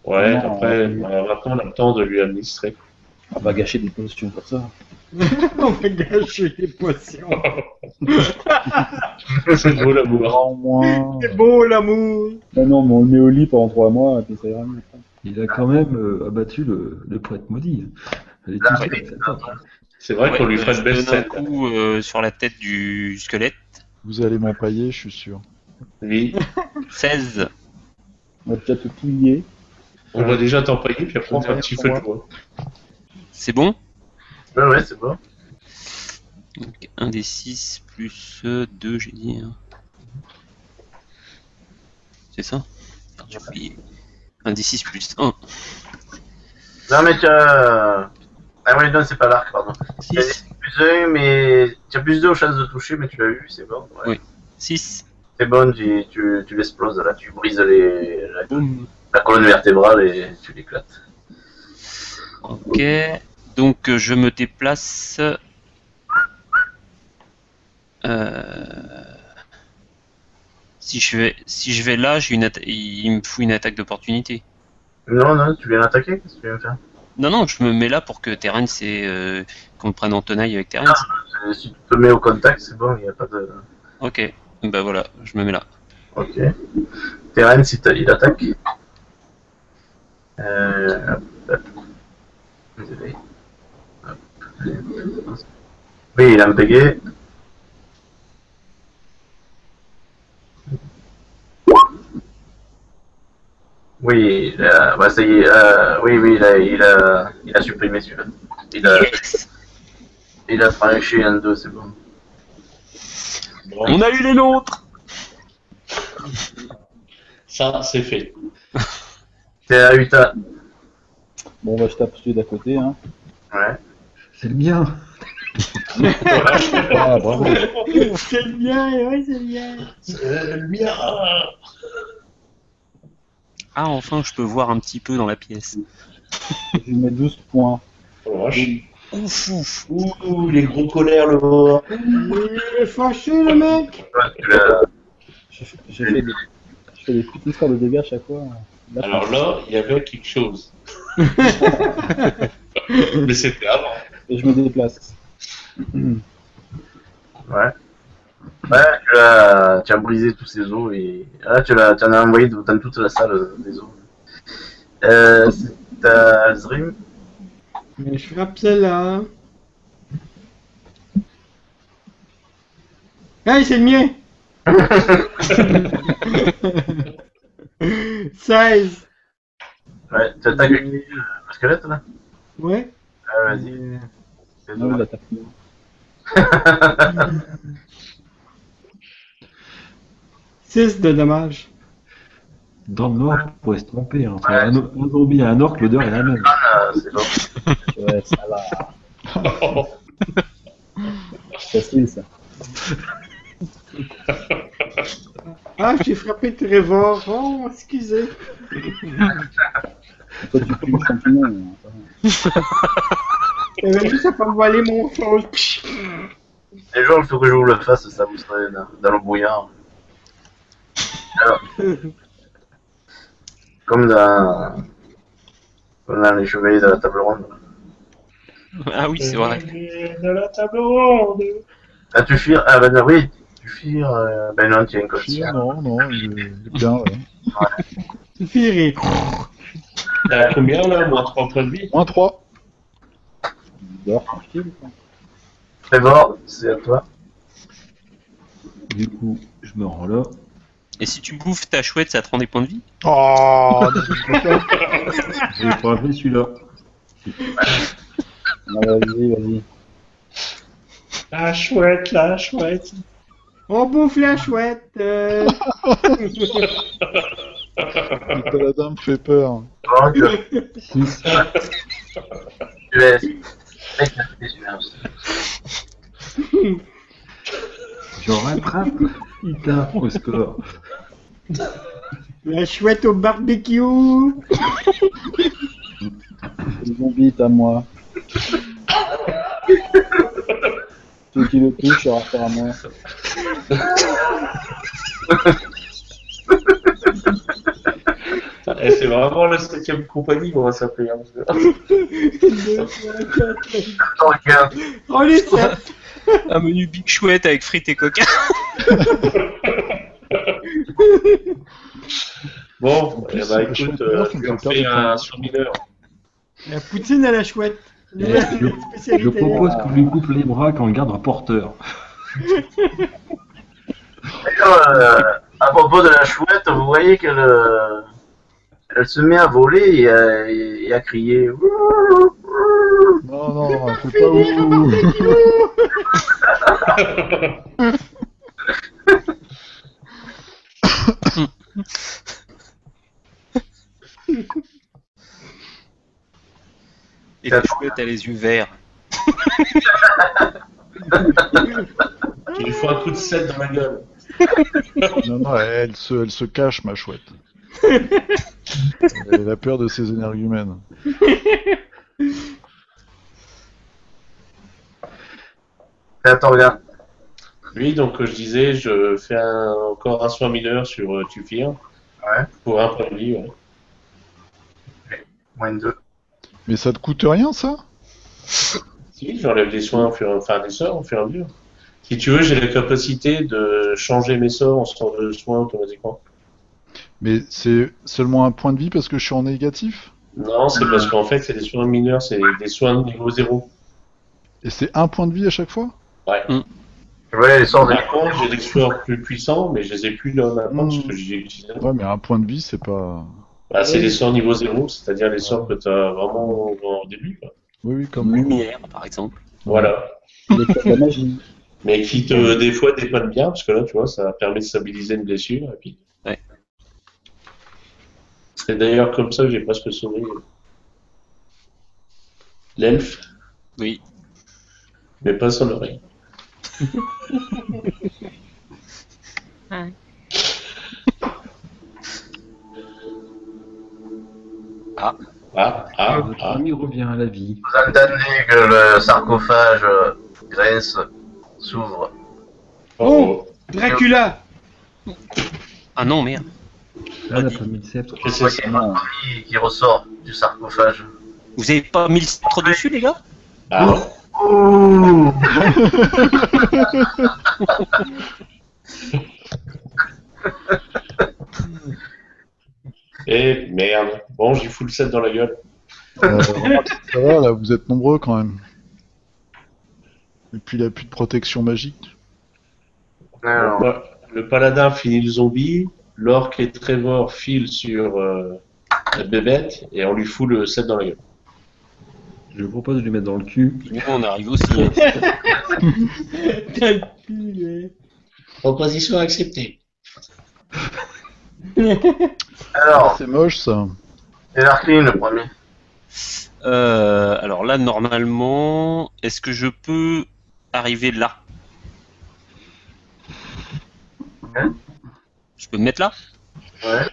Ouais, Non, après, maintenant, on a le temps de lui administrer. On va gâcher des potions pour ça. On va gâcher les potions. C'est beau l'amour. Au moins. C'est beau l'amour. Non, non, mais on le met au lit pendant 3 mois et puis ça ira mieux. Il a quand même abattu le prêtre maudit. Elle est Ah, toute oui. seule, cette tête. C'est vrai qu'on lui ferait je une belle donne un scène. coup sur la tête du squelette. Vous allez m'empailler, je suis sûr. Oui. 16. On va déjà te plier. On va déjà t'empailler, puis après on fait un petit feu de joie. C'est bon? Ouais, c'est bon. Donc 1 des 6 plus 2, j'ai dit. Hein. C'est ça? Attends, j'ai oublié. 1 des 6 plus 1. Non, mais tu as. Ah, ouais, non, c'est pas l'arc, pardon. Tu as 6. plus 1, mais. Tu as plus 2 aux chances de toucher, mais tu l'as eu, c'est bon. Ouais. Oui. 6. C'est bon, tu l'exploses là, tu brises Boum. la colonne vertébrale et tu l'éclates. Ok. Donc je me déplace. Si je vais là, il me fout une attaque d'opportunité. Non, non, tu viens l'attaquer? Qu'est-ce que tu viens faire? Non, je me mets là pour que Terence qu'on me prenne en tenaille avec Terence. Si tu te mets au contact, c'est bon, il n'y a pas de. Ok. Bah voilà, je me mets là. Ok. Terence, il attaque. Hop. Désolé. Hop. Oui, il a un bégué. Oui, bah, ça y est. Oui, il a supprimé celui-là. Il a franchi un 2, c'est bon. Bon, On a eu les nôtres. ça, c'est fait. C'est à Utah. Bon, bah, je tape celui d'à côté. Hein. Ouais. C'est le mien. Ah, bravo. C'est bien, ouais, c'est bien. C'est le mien. Ah, enfin, je peux voir un petit peu dans la pièce. Je lui mets 12 points. Oh, vache. Ouh, les gros colères, le mort. Il est fâché, le mec. Ouais, tu l'as. Je fais des petites histoires de dégâts à chaque fois. Là, Alors là, il y avait quelque chose. Mais c'était avant. et je me déplace. Ouais. Ouais, tu as brisé tous ces os et. Ah, tu en as envoyé dans toute la salle des os. C'est à Zrim. Mais je frappe celle-là. Hey, c'est le mien. 16. Ouais, tu attaques le squelette là? Ouais. Ah, vas-y. C'est Non, il dommage. attaque mieux. Six de dommages. Dans le noir, on pourrait se tromper. Hein. Entre un zombie et un orc, l'odeur est la même. Ah, c'est bon. Ouais, ça va. Facile ça. Ah, j'ai frappé Trevor. Oh, excusez. Toi tu pues le champignon. Il avait juste à pas me voler mon chose. Les jours, il faut que je vous le fasse, ça vous serez dans le brouillard. Alors, comme dans les chevaliers de la table ronde. Ah oui, c'est vrai. De la table ronde. Ah, tu fires. Ah, ben oui, tu fires. Ben non, tu es inconscient. Non, il est bien, ouais. Suffit. T'as combien là? Moins 3 points de vie. Moins 3. Dehors tranquille. Quoi. Trevor, c'est à toi. Du coup, je me rends là. Et si tu bouffes ta chouette, ça te rend des points de vie? Oh, Je vais frapper celui-là. Ah, vas-y. La chouette, la chouette. On bouffe la chouette. le paladin me fait peur. Donc, 6. tu laisses. Mec, c'est super aussi. Je rattrape. Putain, au score. La chouette au barbecue. Le zombie est à moi. Celui qui le touche aura affaire à moi. Et c'est vraiment la 7ème compagnie qu'on va s'appeler. Hein, parce que- Attends, regarde. Oh les sept. Un menu Big Chouette avec frites et coca. Bon, En eh plus, ben, le écoute, championnat, tu ça en me fait fais perdre un des surmineur. La poutine à la chouette. Je Spécialité. propose que je lui coupe les bras quand on garde un porteur. D'ailleurs, à propos de la chouette, vous voyez qu'elle elle se met à voler et à crier. Non, fais pas ouh. Et ta chouette a les yeux verts. Tu lui fais un coup de 7 dans la gueule. Non, elle se cache, ma chouette. Elle a peur de ses énergumènes. Attends, regarde. Lui, donc, je disais, je fais encore un soin mineur sur Tufir. Ouais. Pour un point de vie, ouais. Moins 2. Mais ça te coûte rien, ça? Si, j'enlève des soins, enfin des sorts au fur et à mesure. Si tu veux, j'ai la capacité de changer mes sorts en sort de soins automatiquement. Mais c'est seulement un point de vie parce que je suis en négatif? Non, c'est parce qu'en fait, c'est des soins mineurs, c'est des soins de niveau 0. Et c'est un point de vie à chaque fois? Ouais. Ouais, les sorts de. Par contre, j'ai des sorts plus puissants, mais je les ai plus là maintenant parce que j'ai utilisé. Ouais, mais un point de vie, c'est pas... Bah, c'est les sorts niveau 0, c'est-à-dire les sorts que tu as vraiment au début. Quoi. Oui, comme Lumière, par exemple. Voilà. Il est de la magie. Mais qui des fois dépanne bien, parce que là, tu vois, ça permet de stabiliser une blessure. Et puis... Ouais. C'est d'ailleurs comme ça que j'ai presque sauvé l'elfe, Oui. mais pas son oreille. Votre ami revient à la vie. Vous entendez que le sarcophage grince, s'ouvre. Oh, Dracula. Ah non, merde. Là, elle a pas mis le sceptre. Qu'est-ce que c'est ça? Non. Qui ressort du sarcophage. Vous avez pas mis le sceptre dessus, les gars? Ah, Ouh. et merde. Bon, j'y fous le 7 dans la gueule. Ça va, là, vous êtes nombreux quand même. Et puis il a plus de protection magique. Alors, Ouais. Le paladin finit le zombie, l'orque et Trevor filent sur la bébête, et on lui fout le 7 dans la gueule. Je lui propose de lui mettre dans le cul. Nous, on arrive aussi. Hein. T'as le cul, ouais. Proposition acceptée. alors C'est moche ça. c'est Larkin le premier. Alors là, normalement, est-ce que je peux arriver là? Je peux me mettre là Ouais,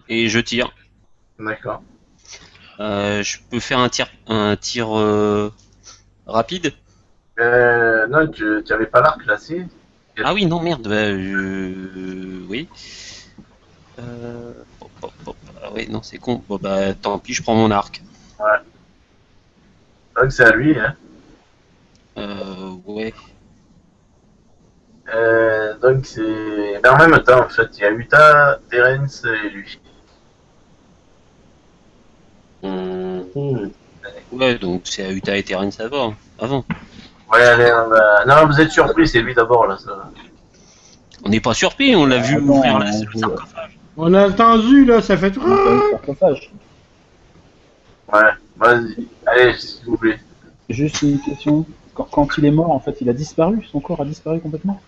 et je tire. d'accord. Je peux faire un tir rapide. Non, tu avais pas l'arc là, si? Ah oui, non, merde. Oui. Hop, hop, hop. Ah oui, non, c'est con. Bon, bah, tant pis, je prends mon arc. Donc c'est à lui, hein. Ouais. Donc c'est... Ben, en même temps, en fait, il y a Utah, Terence et lui. Ouais, donc c'est à Utah et Terence avant. Ouais, allez, on va... Non, vous êtes surpris, c'est lui d'abord, là, ça. On n'est pas surpris, on l'a vu Attends, ouvrir le on- sarcophage. On a entendu, là, ça fait On a pas eu le sarcophage. Ouais, vas-y. Allez, s'il vous plaît. Juste une question. Quand il est mort, en fait, il a disparu. Son corps a disparu complètement.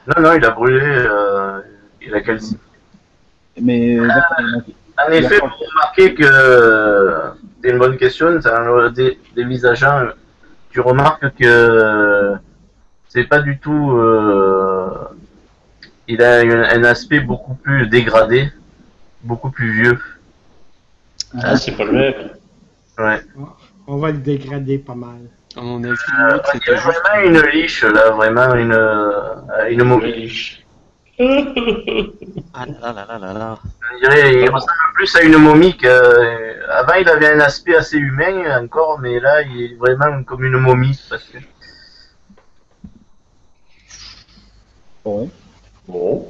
Non, non, il a brûlé, il a calciné. Mais d'accord, donc, En effet, vous remarquez que c'est une bonne question, c'est un dévisageant. Tu remarques que c'est pas du tout. Il a un aspect beaucoup plus dégradé, beaucoup plus vieux. Ah, c'est pas le même. Ouais. on va le dégrader pas mal. À mon avis, Il l'autre, y c'était a juste. vraiment une liche là, vraiment une momie. Riche. Ah là là là là là. On dirait, il ressemble plus à une momie que. Avant, il avait un aspect assez humain encore, mais là, il est vraiment comme une momie. Parce que... ouais. Bon.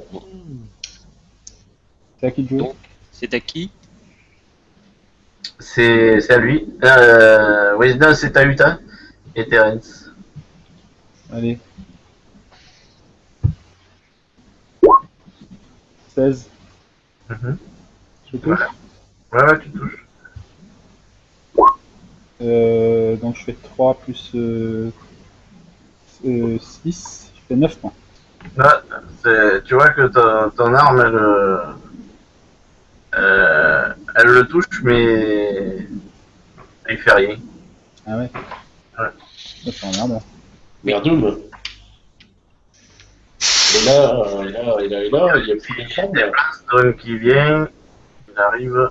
C'est à qui de jouer? Donc, c'est à qui? C'est à lui. Oui, non, c'est à Utah et Terence. Allez. 16. Mhm. Je touche. Ouais, tu touches. Donc je fais 3 plus 6. Je fais 9 points. Là, tu vois que ton arme, elle le touche, mais il fait rien. Ah ouais. Ouais. Ça, c'est emmerdant. Merdoum. Et là, il y a plus d'écran. Il y a Blackstone qui vient, il arrive.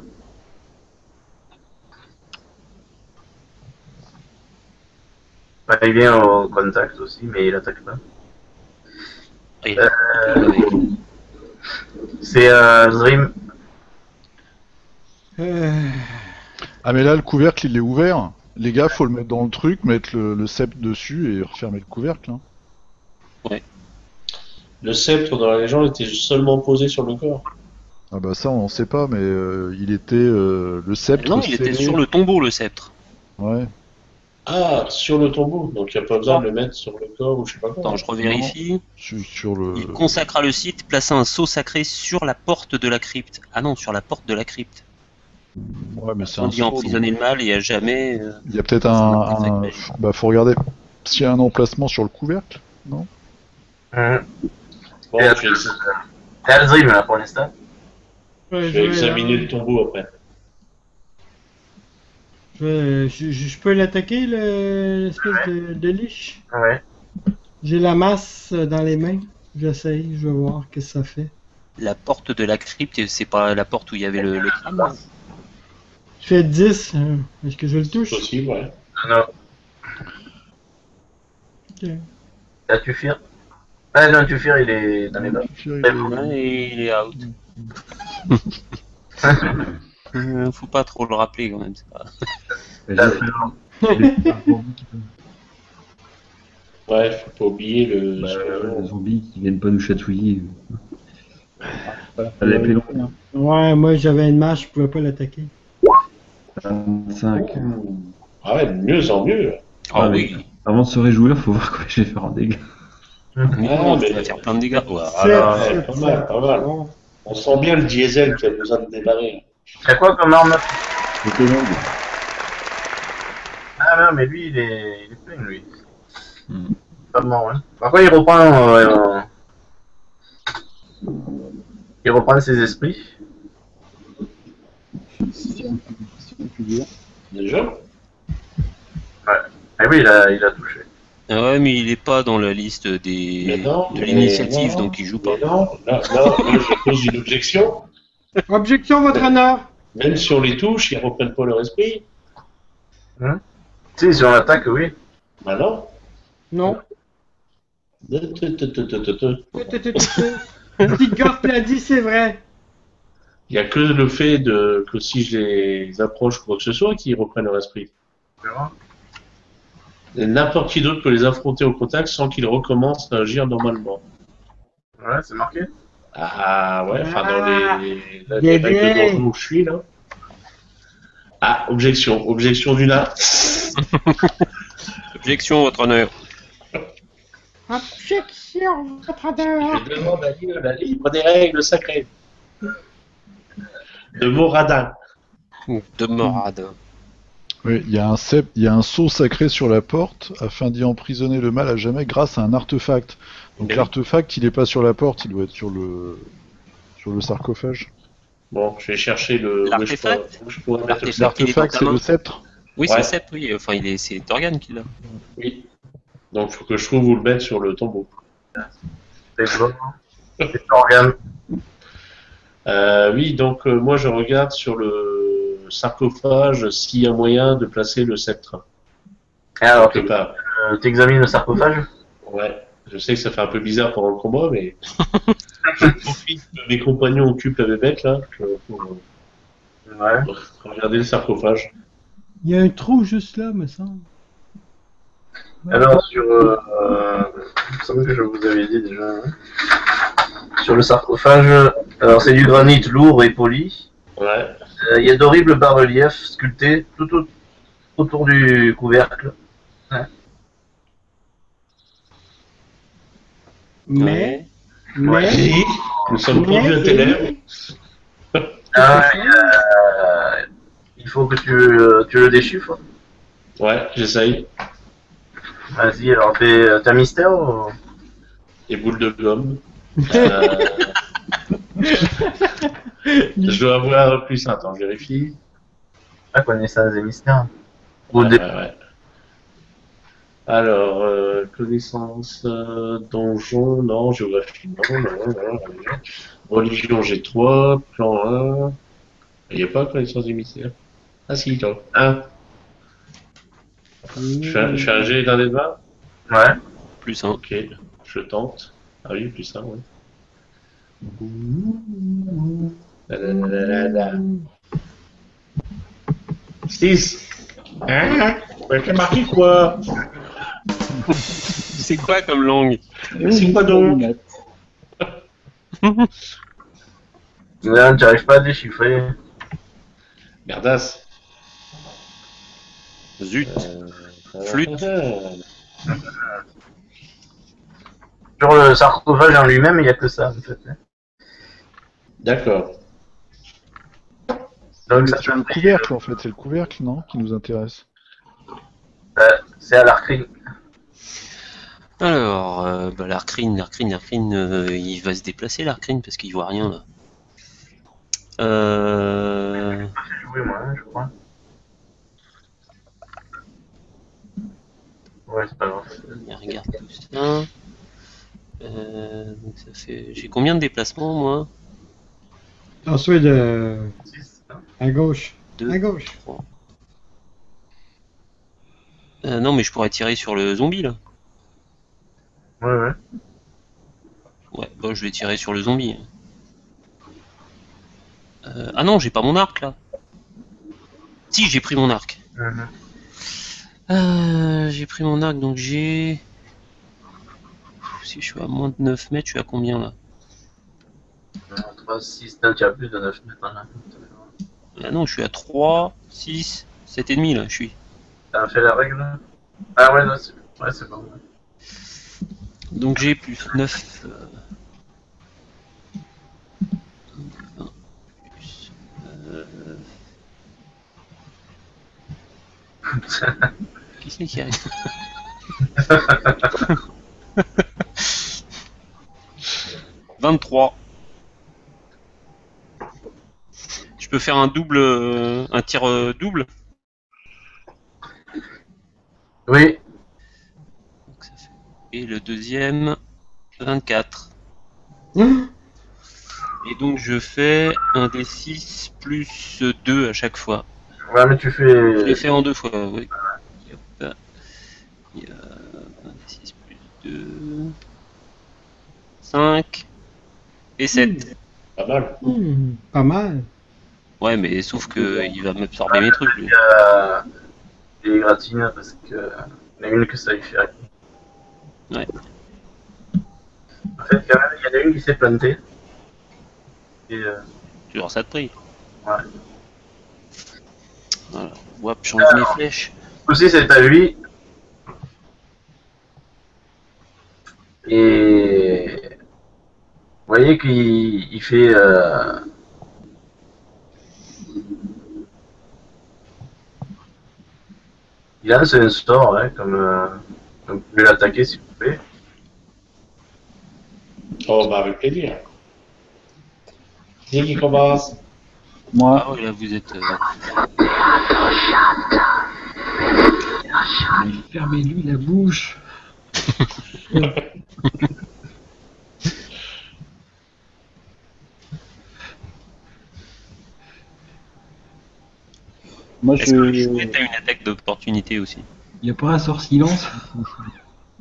Bah, il vient au contact aussi, mais il attaque pas. Oui. C'est Zrim. Ah mais là le couvercle il est ouvert. Les gars, faut le mettre dans le truc, mettre le sceptre dessus et refermer le couvercle. Hein. Le sceptre dans la légende était seulement posé sur le corps. Ah bah ça on sait pas, mais il était le sceptre. Non, il était scellé. sur le tombeau, le sceptre. Ouais. Ah, sur le tombeau. Donc il n'y a pas besoin de le mettre sur le corps ou je sais pas quoi. Attends, je revérifie. Sur le. Il consacra le site, plaça un sceau sacré sur la porte de la crypte. Ah non, sur la porte de la crypte. Ouais, mais c'est On un dit sceau, emprisonner le mal et à jamais. Il y a peut-être c'est un un. artefact magique. Bah faut regarder s'il y a un emplacement sur le couvercle. Bon, Et je C'est Alzrim là pour l'instant. Ouais, vais examiner le tombeau après. je peux l'attaquer, l'espèce de liche? Ouais. J'ai la masse dans les mains. J'essaye, je vais voir qu'est-ce que ça fait. La porte de la crypte, c'est pas la porte où il y avait le crâne là. Je fais 10. Est-ce que je le touche? Possible, ouais. Non. Ok. Là, Tufir. Ah non, Tufir, il est dans les bas. Ouais, et il est out. Faut pas trop le rappeler quand même. C'est pas... Ouais, faut pas oublier le. Les zombies qui viennent pas nous chatouiller. Voilà. Elle avait long. Ouais, moi j'avais une masse, je pouvais pas l'attaquer. 25. Ah ouais, de mieux en mieux. Ah Ouais, oui. Avant de se réjouir, faut voir quoi je vais faire en dégâts. Non, mais- tu vas faire plein de dégâts. Ouais, Sept, pas mal, pas mal. Bon. On sent bien le diesel qui a besoin de démarrer. C'est quoi comme arme? C'était long. Ah non, mais lui, il est plein, lui. Hmm. Pas mort, hein. Par contre, il reprend ses esprits. Si on peut dire. Déjà. Ah oui, il a touché. Ah ouais, mais il est pas dans la liste Mais non, de mais l'initiative, non, donc il joue pas. Mais non, là, je pose une objection. Objection, votre honneur. Même si on les touche, ils reprennent pas leur esprit. Si, si on attaque, oui. Bah non. Non. Il Petite Gorp l'a dit, c'est vrai. y a que le fait que si je les approche quoi que ce soit, qu'ils reprennent leur esprit. Et n'importe qui d'autre peut les affronter au contact sans qu'ils recommencent à agir normalement. Ouais, c'est marqué. Ah ouais, enfin dans les Bien règles joué. dont je suis là. Ah, objection du nain. Objection, votre honneur. Objection, votre honneur. Je demande à lire la livre des règles sacrées. De Moradin. De morade. Oui, il y a un sceau sacré sur la porte afin d'y emprisonner le mal à jamais grâce à un artefact. Donc Oui. l'artefact, il est pas sur la porte, il doit être sur le sarcophage. Bon, je vais chercher le. L'artefact où je pourrais mettre le L'artefact. Il est dans L'artefact, ta c'est main. le sceptre. Oui, Ouais. c'est Sepp, oui. Enfin, c'est Torgan qui l'a. Oui. Donc, il faut que je trouve où le mettre sur le tombeau. C'est bon. C'est Torgan. Oui, donc moi je regarde sur le sarcophage s'il y a moyen de placer le sceptre. Et alors, Quelque part. t'examines le sarcophage? Ouais, je sais que ça fait un peu bizarre pendant le combat, mais je profite que mes compagnons occupent la bébête là pour Ouais. regarder le sarcophage. Il y a un trou juste là, me semble. Alors, il me semble que je vous avais dit déjà. Hein. Sur le sarcophage, alors c'est du granit lourd et poli. Ouais. Il y a d'horribles bas-reliefs sculptés tout autour du couvercle. Mais, Et nous sommes tendus à tes lèvres. Ah, il faut que tu le déchiffres. Ouais, j'essaye. Vas-y, alors fais ta mystère ou... Et boule de gomme. Je dois avoir plus. Attends, je vérifie. Ah, connaissance des mystères. Ouais, ouais. Alors, connaissance, donjon, non, géographie, non. Religion, j'ai 3, plan 1. Il n'y a pas connaissance du mystère. Ah si, attends. 1. Je fais un G d'un des 20. Ouais. Plus un. Ok, je tente. Ah oui, plus 1, ouais. La. 6. Hein? C'est marqué quoi? C'est quoi comme langue? C'est quoi donc? Là, tu n'arrives pas à déchiffrer. Merdasse. Zut. Flûte. Sur le sarcophage en lui-même, il n'y a que ça, en fait. D'accord. Donc, ça Sur le couvercle, en fait, c'est le couvercle, non, qui nous intéresse. c'est à l'arcrine. Alors, l'Arcrine, il va se déplacer l'Arcrine parce qu'il voit rien là. J'ai joué, moi, hein, je crois. Ouais, c'est pas grave. Il regarde tout ça. Donc ça fait. J'ai combien de déplacements moi? Ensuite, Six. à gauche. 2, À gauche. 3. Non, mais je pourrais tirer sur le zombie là. Ouais. Ouais, bah je vais tirer sur le zombie. Ah non, j'ai pas mon arc là. Si, j'ai pris mon arc. J'ai pris mon arc, donc j'ai... Si je suis à moins de 9 mètres, je suis à combien là? 3, 6, tu as plus de 9 mètres. Hein. Ah non, je suis à 3, 6, 7,5 là, je suis. T'as fait la règle? Ah ouais, non, c'est bon. Donc j'ai plus 9... 20 plus... Qui c'est qui arrive? « 23. Je peux faire un double, un tir double. Oui. Donc ça Et le deuxième, 24. Hein? Et donc je fais un D6 plus 2 à chaque fois. Ouais, mais tu Je l'ai fais. fait en 2 fois, oui. Hop. Il y a un D6 plus 2, 5 et 7. Pas mal. Pas mal. Ouais, mais sauf que il va m'absorber mes trucs. lui. Il gratine parce que. Il y en a une que ça lui fait. Ouais. En fait, quand même, il y en a une qui s'est plantée. Et. Genre ça te prie. Ouais. Voilà. Wap, change mes flèches. Aussi, c'est à lui. Et. Vous voyez qu'il fait. Il lance un sort, hein, comme vous pouvez l'attaquer si vous voulez. Oh, bah, avec plaisir. Qui commence? Moi, Ah ouais, là vous êtes. Mais fermez-lui la bouche. moi Est-ce que le je. chouette a une attaque d'opportunité aussi? Il n'y a pas un sort silence.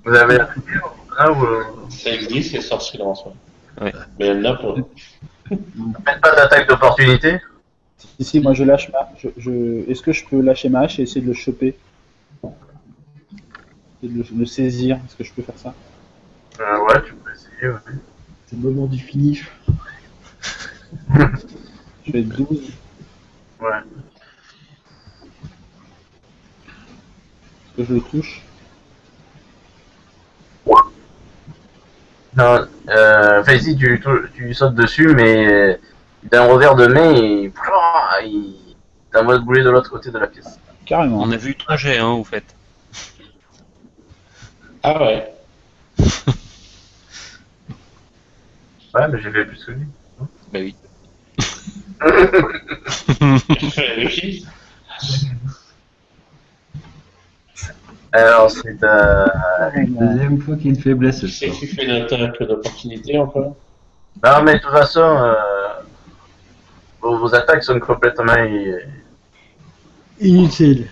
Vous avez la là ou. Ça existe, les sorts silence. Ouais. Mais elle n'a pas. Faites pas d'attaque d'opportunité. Ici, moi je lâche ma. Est-ce que je peux lâcher ma hache et essayer de le choper? Et de le saisir? Est-ce que je peux faire ça? Ouais, tu peux essayer, ouais. C'est le moment du finish. Je fais 12. Ouais. Est-ce que je le touche? Non, enfin ici tu sautes dessus, mais d'un revers de main, il t'envoie de bouler de l'autre côté de la pièce. Carrément. On a vu 3 jets, hein, au fait. Ah ouais. Ouais, mais j'ai fait plus que lui. Bah oui. Oui. Alors c'est Deuxième fois qu'il y a une faiblesse. Tu sais que tu fais une attaque d'opportunité encore? Non, mais de toute façon, vos attaques sont complètement. Inutile.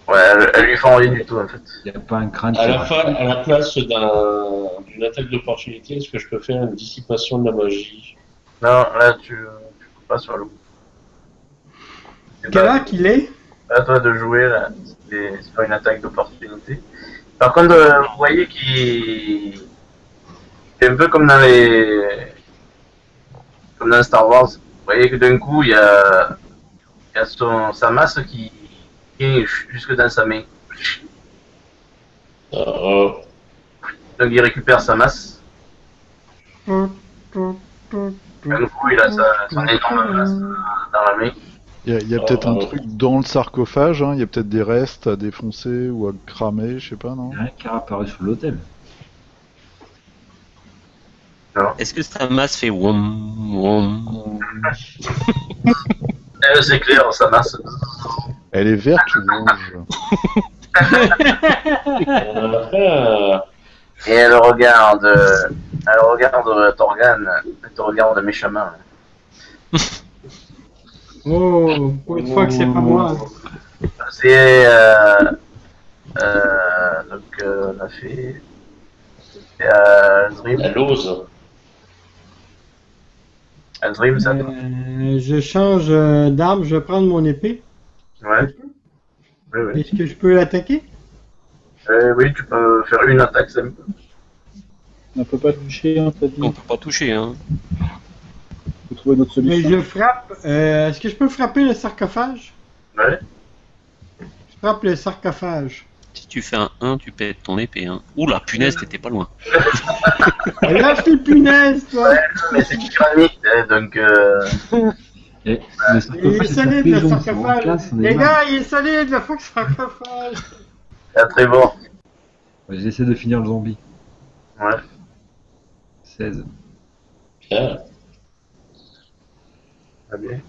Ouais, elles lui font rien du tout en fait. Il n'y a pas un crâne À qui la fin, à la place d'une attaque d'opportunité, est-ce que je peux faire une dissipation de la magie? Non, là tu peux pas sur le coup. C'est Quelle pas heure qu'il est? à toi de jouer là, c'est pas une attaque d'opportunité. Par contre, vous voyez qu'il c'est un peu comme comme dans Star Wars. Vous voyez que d'un coup, il y a sa masse qui est jusque dans sa main. Oh. Donc il récupère sa masse. D'un coup, il a son énorme masse dans la main. Il y a peut-être un truc dans le sarcophage, hein. Il y a peut-être des restes à défoncer ou à cramer, je sais pas, non? Il y a rien qui a apparu sur l'hôtel. Est-ce que sa masse fait wom wom? C'est clair, sa masse. Elle est verte ou rouge? Et elle regarde Torgan, elle te regarde méchamment. Oh, pour une fois que c'est pas moi. C'est donc on a fait Alzrim. Elle ose. Alzrim, ça. Je change d'arme, je vais prendre mon épée. Ouais. Oui, oui. Est-ce que je peux l'attaquer? Oui, tu peux faire une attaque simple. On peut pas toucher, hein, t'as dit. On peut pas toucher, hein. Faut trouver d'autres Mais solutions. je frappe. Est-ce que je peux frapper le sarcophage? Ouais. Je frappe le sarcophage. Si tu fais un 1, tu pètes ton épée, hein. Oula, punaise, t'étais pas loin. Lâche les punaises, toi! Mais c'est du granit, hein, donc. Et le Il est sarcophage, c'est sa solide le prison. Si on sarcophage! casse, on est Les marre. gars, il est solide le sarcophage! C'est très bon. J'essaie de finir le zombie. Ouais. 16. Bien. Très bien.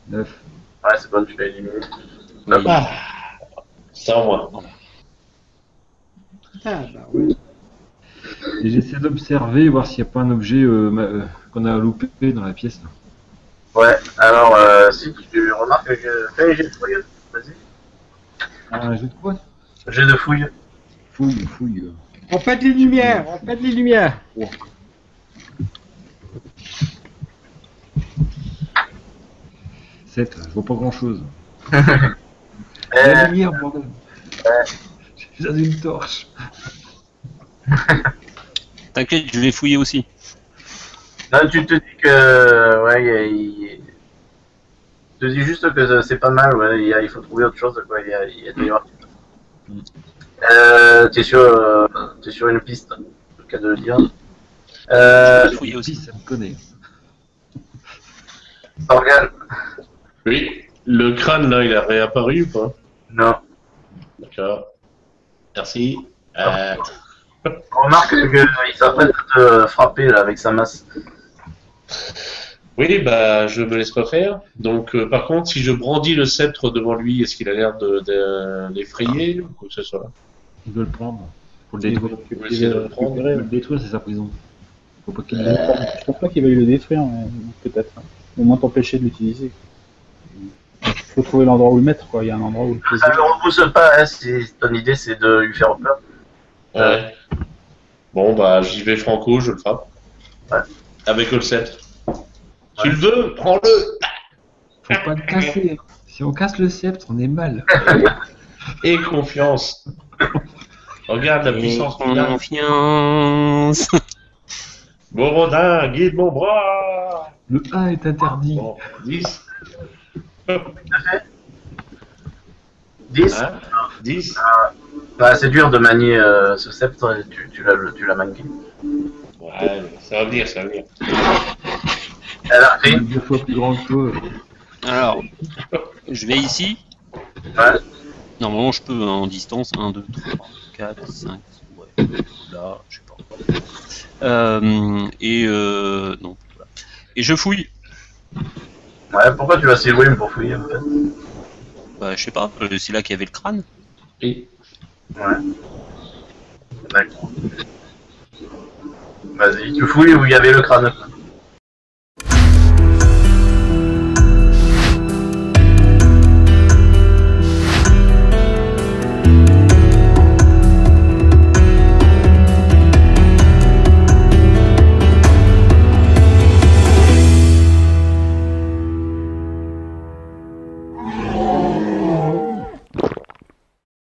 9. Ouais, c'est bon, tu l'as éliminé. Oui. Ah. C'est en moi. Ah, bah ouais. Et j'essaie d'observer, voir s'il n'y a pas un objet qu'on a loupé dans la pièce. Là. Ouais, alors si tu remarques que je fais j'ai de fouille, vas-y. Ah, un jeu de quoi? J'ai de fouille. Fouille. On pète les lumières, on pète les lumières. 7, je vois pas grand chose. Eh, La lumière, bordel. J'ai besoin d'une torche. T'inquiète, je vais fouiller aussi. non, tu te dis que ouais, je te dis juste que c'est pas mal, ouais, il faut trouver autre chose, quoi. Il y a d'ailleurs. T'es sur une piste, le cas de le dire. Je vais fouiller aussi. Si, ça me connaît. Organe, Oui. Le crâne, là, il a réapparu ou pas? non. D'accord. Merci. Remarque qu'il s'apprête à te frapper là avec sa masse. Oui, bah, je me laisse pas faire. Donc, par contre, si je brandis le sceptre devant lui, est-ce qu'il a l'air d'effrayer ou quoi que ce soit? Il veut le prendre. Faut le Il détruire. veut- Faut il essayer de veut le prendre. Il récupérer, veut le détruire, c'est sa prison. Faut pas qu'il le Je pense pas qu'il veuille le détruire, mais peut-être. Au moins t'empêcher de l'utiliser. Il faut trouver l'endroit où le mettre, quoi. Il y a un endroit où le poser. Ça ne le repousse pas, hein, si ton idée c'est de lui faire peur. Ouais. Bon, bah, j'y vais franco, je le frappe. Ouais. Avec le sceptre. Tu Ouais. le veux? Prends-le! Faut pas le casser. Si on casse le sceptre, on est mal. Et confiance. Regarde la puissance qu'il a. Confiance. Borodin, guide mon bras! Le 1 est interdit. Bon, 10. 10. Hein? 10. Bah, c'est dur de manier ce sceptre, tu l'as manqué. Ouais, ça va venir, ça va venir. Elle a pris. 2 fois plus grand que toi. Alors, je vais ici. Ouais. Normalement, je peux en distance. 1, 2, 3, 4, 5. Ouais. Là, je sais pas. Non. Voilà. Et je fouille. Ouais, pourquoi tu vas si loin pour fouiller en fait? Bah, je sais pas. C'est là qu'il y avait le crâne. Et Ouais. D'accord. Vas-y, tu fouilles où il y avait le crâne.